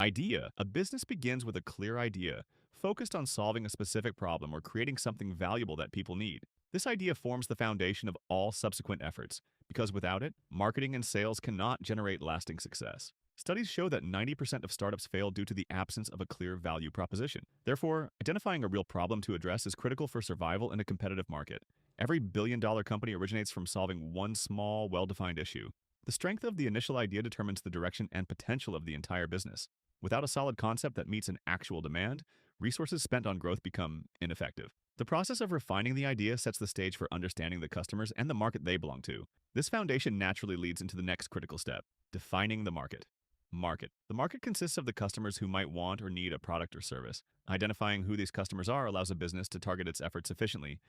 Idea. A business begins with a clear idea, focused on solving a specific problem or creating something valuable that people need. This idea forms the foundation of all subsequent efforts, because without it, marketing and sales cannot generate lasting success. Studies show that 90% of startups fail due to the absence of a clear value proposition. Therefore, identifying a real problem to address is critical for survival in a competitive market. Every billion-dollar company originates from solving one small, well-defined issue. The strength of the initial idea determines the direction and potential of the entire business. Without a solid concept that meets an actual demand, resources spent on growth become ineffective. The process of refining the idea sets the stage for understanding the customers and the market they belong to. This foundation naturally leads into the next critical step, defining the market. Market. The market consists of the customers who might want or need a product or service. Identifying who these customers are allows a business to target its efforts efficiently,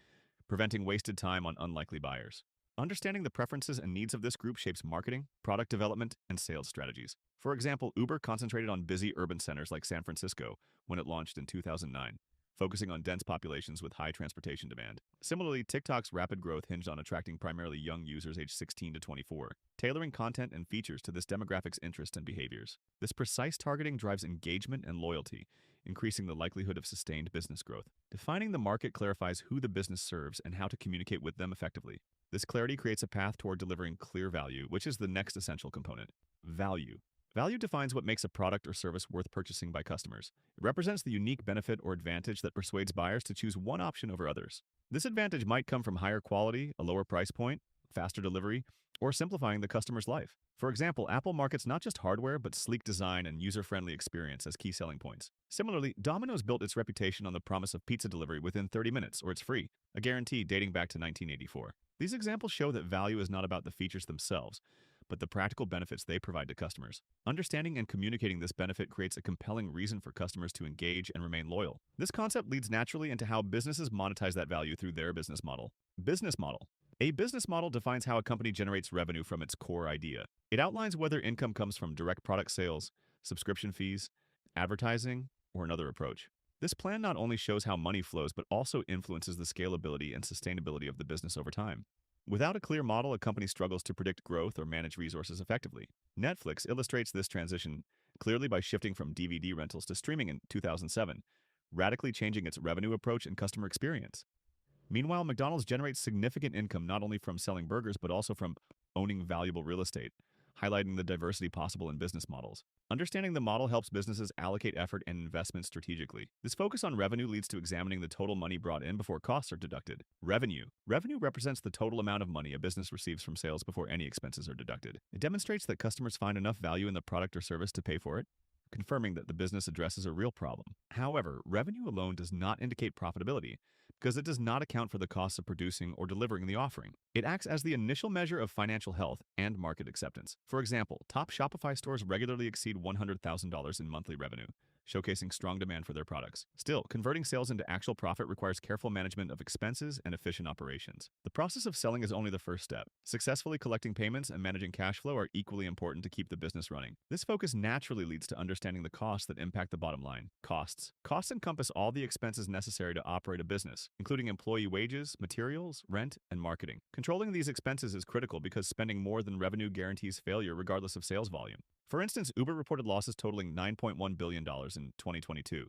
preventing wasted time on unlikely buyers. Understanding the preferences and needs of this group shapes marketing, product development, and sales strategies. For example, Uber concentrated on busy urban centers like San Francisco when it launched in 2009, focusing on dense populations with high transportation demand. Similarly, TikTok's rapid growth hinged on attracting primarily young users aged 16 to 24, tailoring content and features to this demographic's interests and behaviors. This precise targeting drives engagement and loyalty, increasing the likelihood of sustained business growth. Defining the market clarifies who the business serves and how to communicate with them effectively. This clarity creates a path toward delivering clear value, which is the next essential component. Value. Value defines what makes a product or service worth purchasing by customers. It represents the unique benefit or advantage that persuades buyers to choose one option over others. This advantage might come from higher quality, a lower price point, faster delivery, or simplifying the customer's life. For example, Apple markets not just hardware, but sleek design and user-friendly experience as key selling points. Similarly, Domino's built its reputation on the promise of pizza delivery within 30 minutes, or it's free, a guarantee dating back to 1984. These examples show that value is not about the features themselves, but the practical benefits they provide to customers. Understanding and communicating this benefit creates a compelling reason for customers to engage and remain loyal. This concept leads naturally into how businesses monetize that value through their business model. Business model. A business model defines how a company generates revenue from its core idea. It outlines whether income comes from direct product sales, subscription fees, advertising, or another approach. This plan not only shows how money flows, but also influences the scalability and sustainability of the business over time. Without a clear model, a company struggles to predict growth or manage resources effectively. Netflix illustrates this transition clearly by shifting from DVD rentals to streaming in 2007, radically changing its revenue approach and customer experience. Meanwhile, McDonald's generates significant income not only from selling burgers but also from owning valuable real estate, highlighting the diversity possible in business models. Understanding the model helps businesses allocate effort and investment strategically. This focus on revenue leads to examining the total money brought in before costs are deducted. Revenue. Revenue represents the total amount of money a business receives from sales before any expenses are deducted. It demonstrates that customers find enough value in the product or service to pay for it, confirming that the business addresses a real problem. However, revenue alone does not indicate profitability because it does not account for the costs of producing or delivering the offering. It acts as the initial measure of financial health and market acceptance. For example, top Shopify stores regularly exceed $100,000 in monthly revenue, showcasing strong demand for their products. Still, converting sales into actual profit requires careful management of expenses and efficient operations. The process of selling is only the first step. Successfully collecting payments and managing cash flow are equally important to keep the business running. This focus naturally leads to understanding the costs that impact the bottom line. Costs. Costs encompass all the expenses necessary to operate a business, including employee wages, materials, rent, and marketing. Controlling these expenses is critical because spending more than revenue guarantees failure regardless of sales volume. For instance, Uber reported losses totaling $9.1 billion in 2022,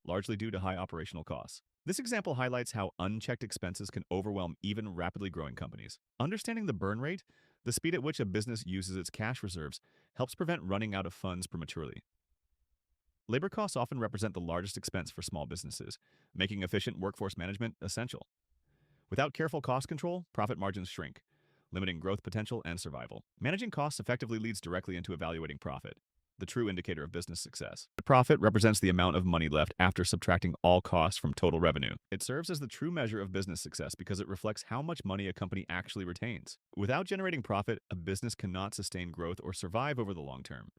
largely due to high operational costs. This example highlights how unchecked expenses can overwhelm even rapidly growing companies. Understanding the burn rate, the speed at which a business uses its cash reserves, helps prevent running out of funds prematurely. Labor costs often represent the largest expense for small businesses, making efficient workforce management essential. Without careful cost control, profit margins shrink, limiting growth potential and survival. Managing costs effectively leads directly into evaluating profit, the true indicator of business success. The profit represents the amount of money left after subtracting all costs from total revenue. It serves as the true measure of business success because it reflects how much money a company actually retains. Without generating profit, a business cannot sustain growth or survive over the long term.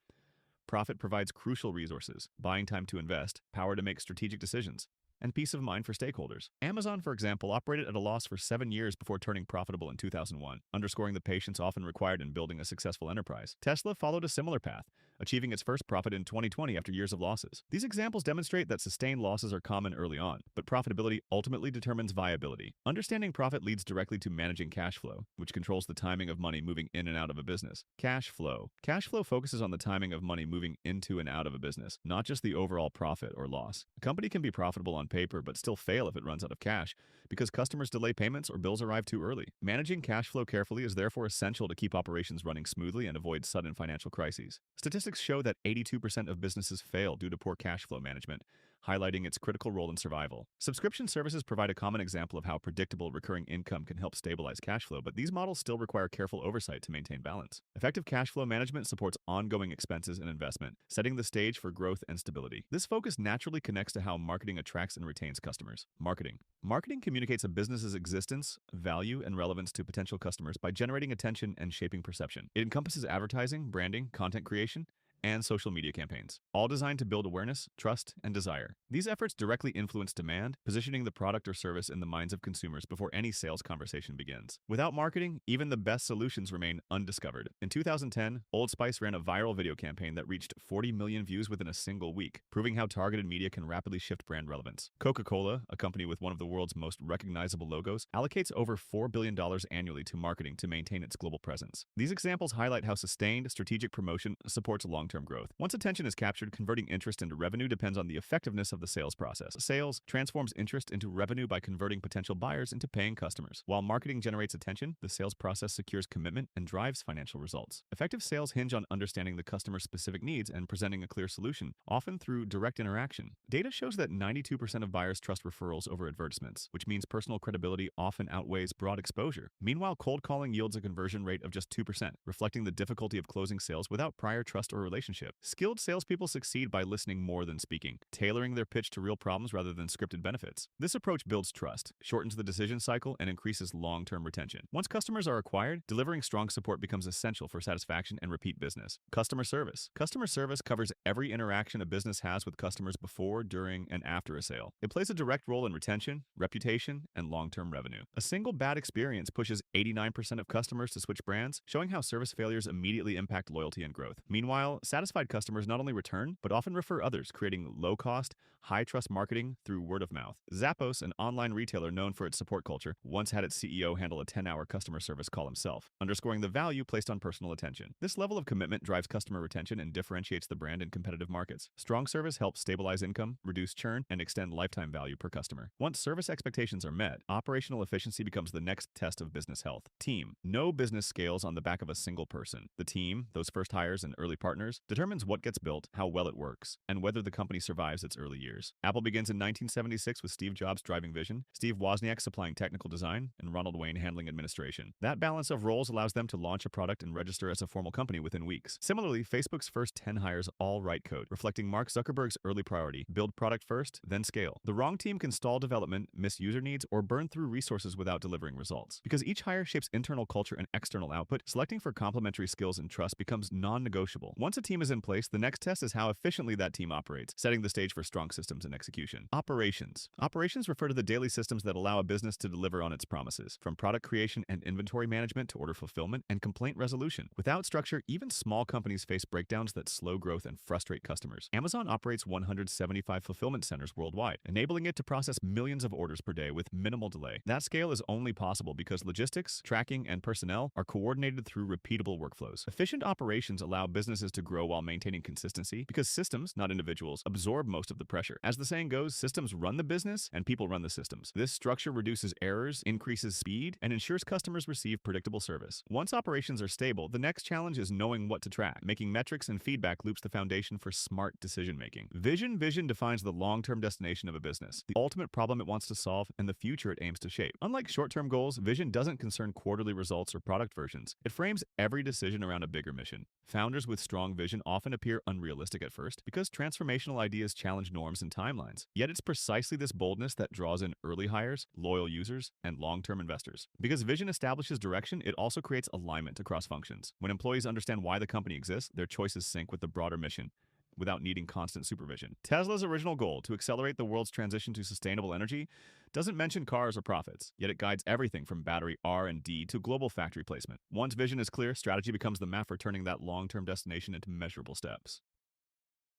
Profit provides crucial resources, buying time to invest, power to make strategic decisions, and peace of mind for stakeholders. Amazon, for example, operated at a loss for 7 years before turning profitable in 2001, underscoring the patience often required in building a successful enterprise. Tesla followed a similar path, achieving its first profit in 2020 after years of losses. These examples demonstrate that sustained losses are common early on, but profitability ultimately determines viability. Understanding profit leads directly to managing cash flow, which controls the timing of money moving in and out of a business. Cash flow. Cash flow focuses on the timing of money moving into and out of a business, not just the overall profit or loss. A company can be profitable on paper but still fail if it runs out of cash because customers delay payments or bills arrive too early. Managing cash flow carefully is therefore essential to keep operations running smoothly and avoid sudden financial crises. Statistics show that 82% of businesses fail due to poor cash flow management, highlighting its critical role in survival. Subscription services provide a common example of how predictable recurring income can help stabilize cash flow, but these models still require careful oversight to maintain balance. Effective cash flow management supports ongoing expenses and investment, setting the stage for growth and stability. This focus naturally connects to how marketing attracts and retains customers. Marketing. Marketing communicates a business's existence, value, and relevance to potential customers by generating attention and shaping perception. It encompasses advertising, branding, content creation, and social media campaigns, all designed to build awareness, trust, and desire. These efforts directly influence demand, positioning the product or service in the minds of consumers before any sales conversation begins. Without marketing, even the best solutions remain undiscovered. In 2010, Old Spice ran a viral video campaign that reached 40 million views within a single week, proving how targeted media can rapidly shift brand relevance. Coca-Cola, a company with one of the world's most recognizable logos, allocates over $4 billion annually to marketing to maintain its global presence. These examples highlight how sustained strategic promotion supports long-term growth. Once attention is captured, converting interest into revenue depends on the effectiveness of the sales process. Sales transforms interest into revenue by converting potential buyers into paying customers. While marketing generates attention, the sales process secures commitment and drives financial results. Effective sales hinge on understanding the customer's specific needs and presenting a clear solution, often through direct interaction. Data shows that 92% of buyers trust referrals over advertisements, which means personal credibility often outweighs broad exposure. Meanwhile, cold calling yields a conversion rate of just 2%, reflecting the difficulty of closing sales without prior trust or relationship. Skilled salespeople succeed by listening more than speaking, tailoring their pitch to real problems rather than scripted benefits. This approach builds trust, shortens the decision cycle, and increases long-term retention. Once customers are acquired, delivering strong support becomes essential for satisfaction and repeat business. Customer service. Customer service covers every interaction a business has with customers before, during, and after a sale. It plays a direct role in retention, reputation, and long-term revenue. A single bad experience pushes 89% of customers to switch brands, showing how service failures immediately impact loyalty and growth. Meanwhile, satisfied customers not only return, but often refer others, creating low-cost, high-trust marketing through word of mouth. Zappos, an online retailer known for its support culture, once had its CEO handle a 10-hour customer service call himself, underscoring the value placed on personal attention. This level of commitment drives customer retention and differentiates the brand in competitive markets. Strong service helps stabilize income, reduce churn, and extend lifetime value per customer. Once service expectations are met, operational efficiency becomes the next test of business health. Team. No business scales on the back of a single person. The team, those first hires and early partners, determines what gets built, how well it works, and whether the company survives its early years. Apple begins in 1976 with Steve Jobs driving vision, Steve Wozniak supplying technical design, and Ronald Wayne handling administration. That balance of roles allows them to launch a product and register as a formal company within weeks. Similarly, Facebook's first 10 hires all write code, reflecting Mark Zuckerberg's early priority: build product first, then scale. The wrong team can stall development, miss user needs, or burn through resources without delivering results. Because each hire shapes internal culture and external output, selecting for complementary skills and trust becomes non-negotiable. Once a team is in place, the next test is how efficiently that team operates, setting the stage for strong systems and execution. Operations. Operations refer to the daily systems that allow a business to deliver on its promises, from product creation and inventory management to order fulfillment and complaint resolution. Without structure, even small companies face breakdowns that slow growth and frustrate customers. Amazon operates 175 fulfillment centers worldwide, enabling it to process millions of orders per day with minimal delay. That scale is only possible because logistics, tracking, and personnel are coordinated through repeatable workflows. Efficient operations allow businesses to grow while maintaining consistency because systems, not individuals, absorb most of the pressure. As the saying goes, systems run the business and people run the systems. This structure reduces errors, increases speed, and ensures customers receive predictable service. Once operations are stable, the next challenge is knowing what to track, making metrics and feedback loops the foundation for smart decision-making. Vision defines the long-term destination of a business, the ultimate problem it wants to solve, and the future it aims to shape. Unlike short-term goals, vision doesn't concern quarterly results or product versions. It frames every decision around a bigger mission. Founders with strong vision often appear unrealistic at first because transformational ideas challenge norms and timelines. Yet it's precisely this boldness that draws in early hires, loyal users, and long-term investors. Because vision establishes direction, it also creates alignment across functions. When employees understand why the company exists, their choices sync with the broader mission, without needing constant supervision. Tesla's original goal to accelerate the world's transition to sustainable energy doesn't mention cars or profits, yet it guides everything from battery R&D to global factory placement. Once vision is clear, strategy becomes the map for turning that long-term destination into measurable steps.